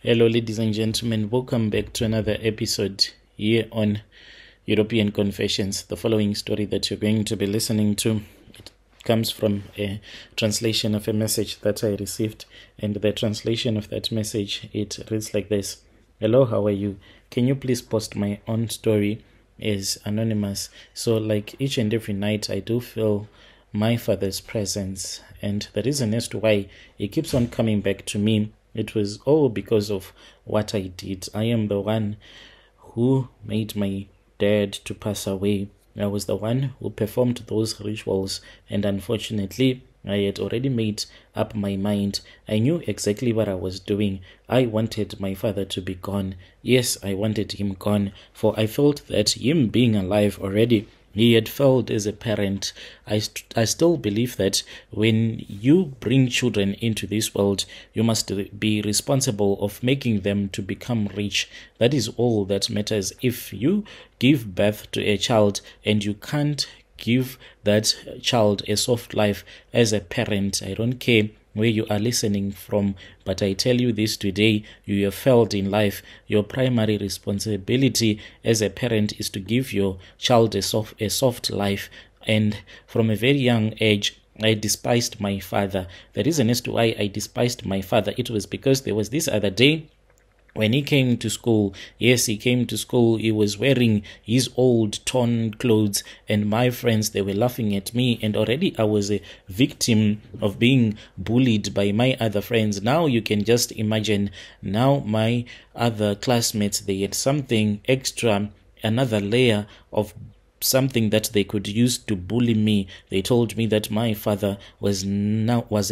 Hello, ladies and gentlemen. Welcome back to another episode here on European Confessions. The following story that you're going to be listening to, it comes from a translation of a message that I received, and the translation of that message, it reads like this. Hello, how are you? Can you please post my own story as anonymous? So like each and every night, I do feel my father's presence, and the reason as to why he keeps on coming back to me, it was all because of what I did. I am the one who made my dad to pass away. I was the one who performed those rituals, and unfortunately, I had already made up my mind. I knew exactly what I was doing. I wanted my father to be gone. Yes, I wanted him gone, for I felt that him being alive already, he had failed as a parent. I still believe that when you bring children into this world, you must be responsible of making them to become rich. That is all that matters. If you give birth to a child and you can't give that child a soft life as a parent, I don't care where you are listening from, but I tell you this today, you have failed in life. Your primary responsibility as a parent is to give your child a soft life. And from a very young age, I despised my father. The reason as to why I despised my father, it was because there was this other day when he came to school. Yes, he came to school, he was wearing his old torn clothes, and my friends, they were laughing at me, and already I was a victim of being bullied by my other friends. Now you can just imagine, now my other classmates, they had something extra, another layer of something that they could use to bully me. They told me that my father was a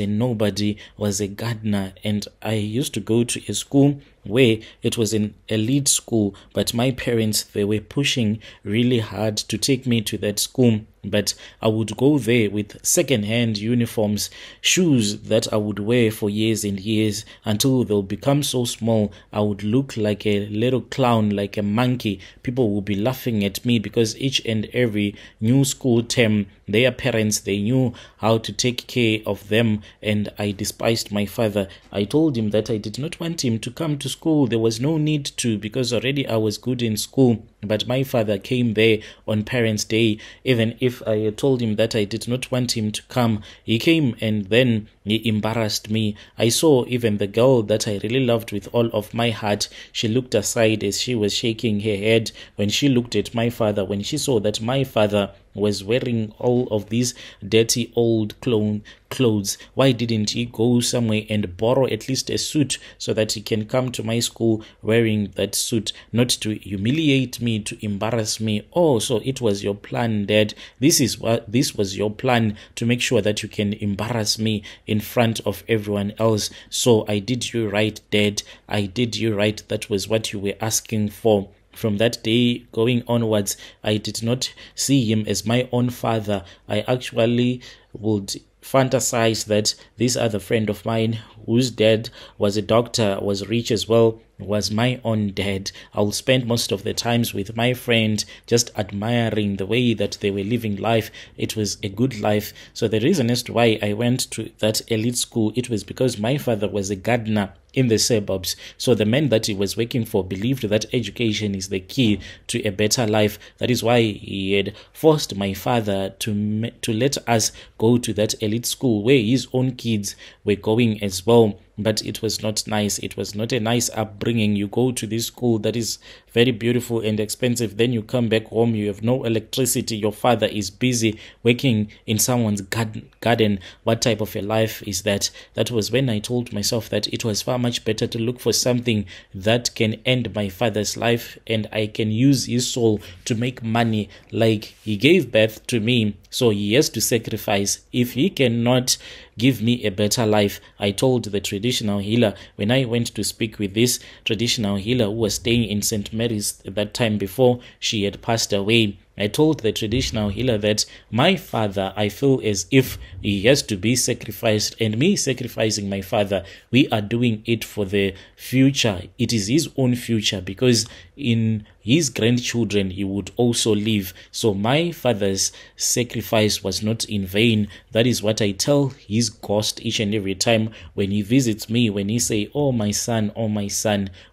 nobody, was a gardener, and I used to go to a school where it was an elite school, but my parents, they were pushing really hard to take me to that school. But I would go there with second-hand uniforms, shoes that I would wear for years and years until they'll become so small. I would look like a little clown, like a monkey. People will be laughing at me because each and every new school term, their parents, they knew how to take care of them, and I despised my father. I told him that I did not want him to come to school. There was no need to, because already I was good in school. But my father came there on Parents' Day. Even if I had told him that I did not want him to come, he came, and then he embarrassed me. I saw even the girl that I really loved with all of my heart. She looked aside as she was shaking her head when she looked at my father, when she saw that my father was wearing all of these dirty old clothes. Why didn't he go somewhere and borrow at least a suit so that he can come to my school wearing that suit, not to humiliate me, to embarrass me? Oh, so it was your plan, Dad. This was your plan, to make sure that you can embarrass me in front of everyone else. So I did you right, Dad. I did you right. That was what you were asking for. From that day going onwards, I did not see him as my own father. I actually would fantasize that this other friend of mine, whose dad was a doctor, was rich as well, was my own dad. I'll spend most of the times with my friend just admiring the way that they were living life. It was a good life. So the reason as to why I went to that elite school, it was because my father was a gardener in the suburbs. So the man that he was working for believed that education is the key to a better life. That is why he had forced my father to let us go to that elite school where his own kids were going as well. But it was not nice. It was not a nice upbringing. You go to this school that is very beautiful and expensive, then you come back home, you have no electricity, your father is busy working in someone's garden. What type of a life is that? That was when I told myself that it was far much better to look for something that can end my father's life, and I can use his soul to make money. Like, he gave birth to me, so he has to sacrifice. If he cannot give me a better life, I told the traditional healer when I went to speak with this traditional healer who was staying in St. Mary's at that time before she had passed away, I told the traditional healer that my father, I feel as if he has to be sacrificed, and me sacrificing my father, we are doing it for the future. It is his own future, because in his grandchildren he would also live. So my father's sacrifice was not in vain. That is what I tell his ghost each and every time when he visits me, when he say, oh my son,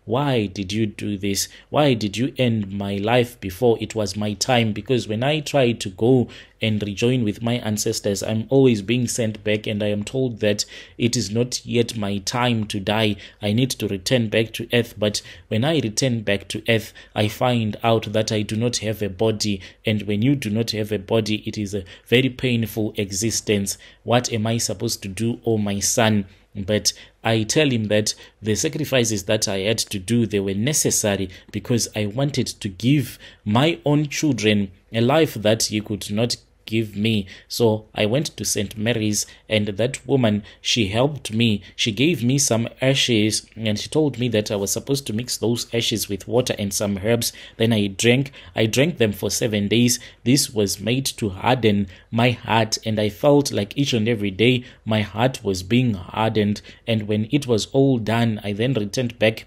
why did you do this? Why did you end my life before it was my time? Because when I try to go and rejoin with my ancestors, I'm always being sent back, and I am told that it is not yet my time to die. I need to return back to earth. But when I return back to earth, I find out that I do not have a body, and when you do not have a body, it is a very painful existence. What am I supposed to do, oh my son? But I tell him that the sacrifices that I had to do, they were necessary, because I wanted to give my own children a life that he could not give me. So I went to St. Mary's, and that woman, she helped me. She gave me some ashes, and she told me that I was supposed to mix those ashes with water and some herbs. Then I drank them for 7 days. This was made to harden my heart, and I felt like each and every day my heart was being hardened. And when it was all done, I then returned back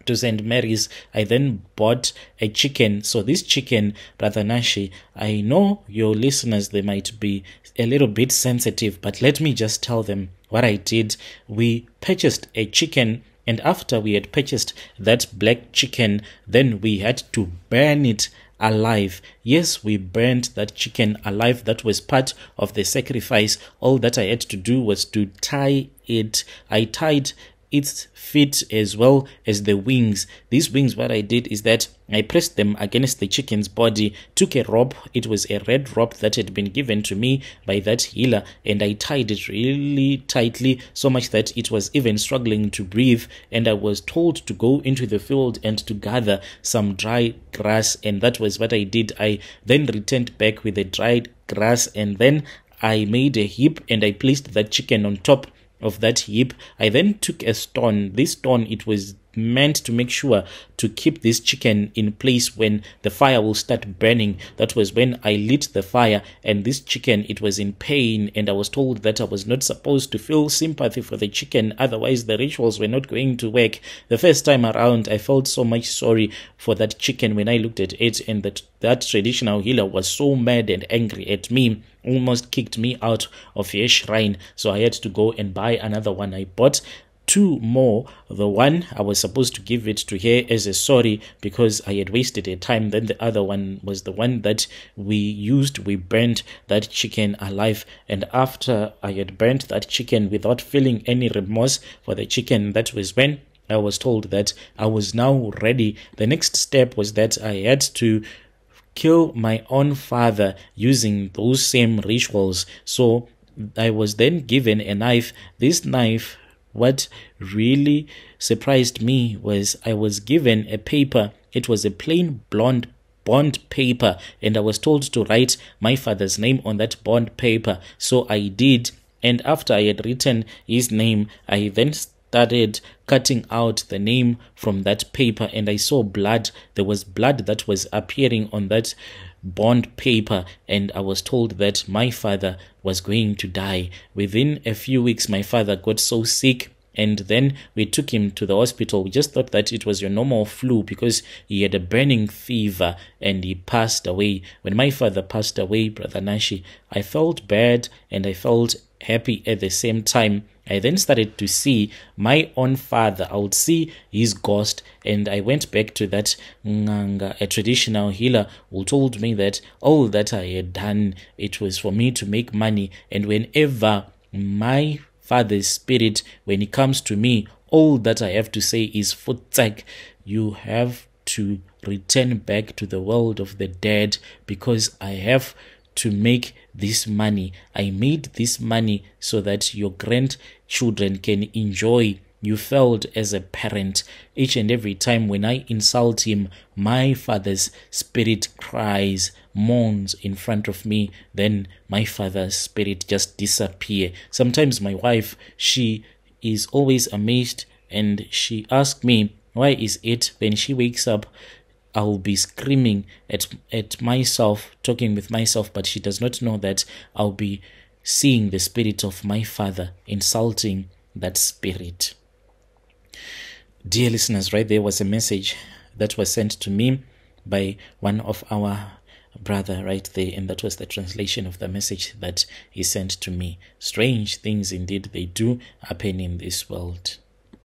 to St. Mary's. I then bought a chicken. So this chicken, Brother Nashi, I know your listeners, they might be a little bit sensitive, but let me just tell them what I did. We purchased a chicken, and after we had purchased that black chicken, then we had to burn it alive. Yes, we burned that chicken alive. That was part of the sacrifice. All that I had to do was to tie it. I tied its feet as well as the wings. These wings, what I did is that I pressed them against the chicken's body, took a rope. It was a red rope that had been given to me by that healer, and I tied it really tightly, so much that it was even struggling to breathe. And I was told to go into the field and to gather some dry grass, and that was what I did. I then returned back with the dried grass, and then I made a heap, and I placed that chicken on top of that heap. I then took a stone. This stone, it was meant to make sure to keep this chicken in place when the fire will start burning. That was when I lit the fire, and this chicken, it was in pain, and I was told that I was not supposed to feel sympathy for the chicken, otherwise the rituals were not going to work. The first time around, I felt so much sorry for that chicken when I looked at it, and that traditional healer was so mad and angry at me, almost kicked me out of a shrine. So I had to go and buy another one. I bought 2 more. The one, I was supposed to give it to her as a sorry because I had wasted her time. Then the other one was the one that we used. We burnt that chicken alive, and after I had burnt that chicken without feeling any remorse for the chicken, that was when I was told that I was now ready. The next step was that I had to kill my own father using those same rituals. So I was then given a knife. This knife, what really surprised me was I was given a paper. It was a plain blonde bond paper, and I was told to write my father's name on that bond paper. So I did, and after I had written his name, I then started cutting out the name from that paper, and I saw blood. There was blood that was appearing on that bond paper, and I was told that my father was going to die. Within a few weeks, my father got so sick, and then we took him to the hospital. We just thought that it was your normal flu because he had a burning fever, and he passed away. When my father passed away, Brother Nashi, I felt bad and I felt happy at the same time. I then started to see my own father. I would see his ghost, and I went back to that Nganga, a traditional healer, who told me that all that I had done, it was for me to make money. And whenever my father's spirit, when he comes to me, all that I have to say is, Futzak, you have to return back to the world of the dead, because I have to make this money. I made this money so that your grandchildren can enjoy. You failed as a parent. Each and every time when I insult him, my father's spirit cries, moans in front of me. Then my father's spirit just disappear. Sometimes my wife, she is always amazed, and she asks me, why is it when she wakes up I'll be screaming at myself, talking with myself, but she does not know that I'll be seeing the spirit of my father insulting that spirit. Dear listeners, right there was a message that was sent to me by one of our brother right there, and that was the translation of the message that he sent to me. Strange things indeed they do happen in this world.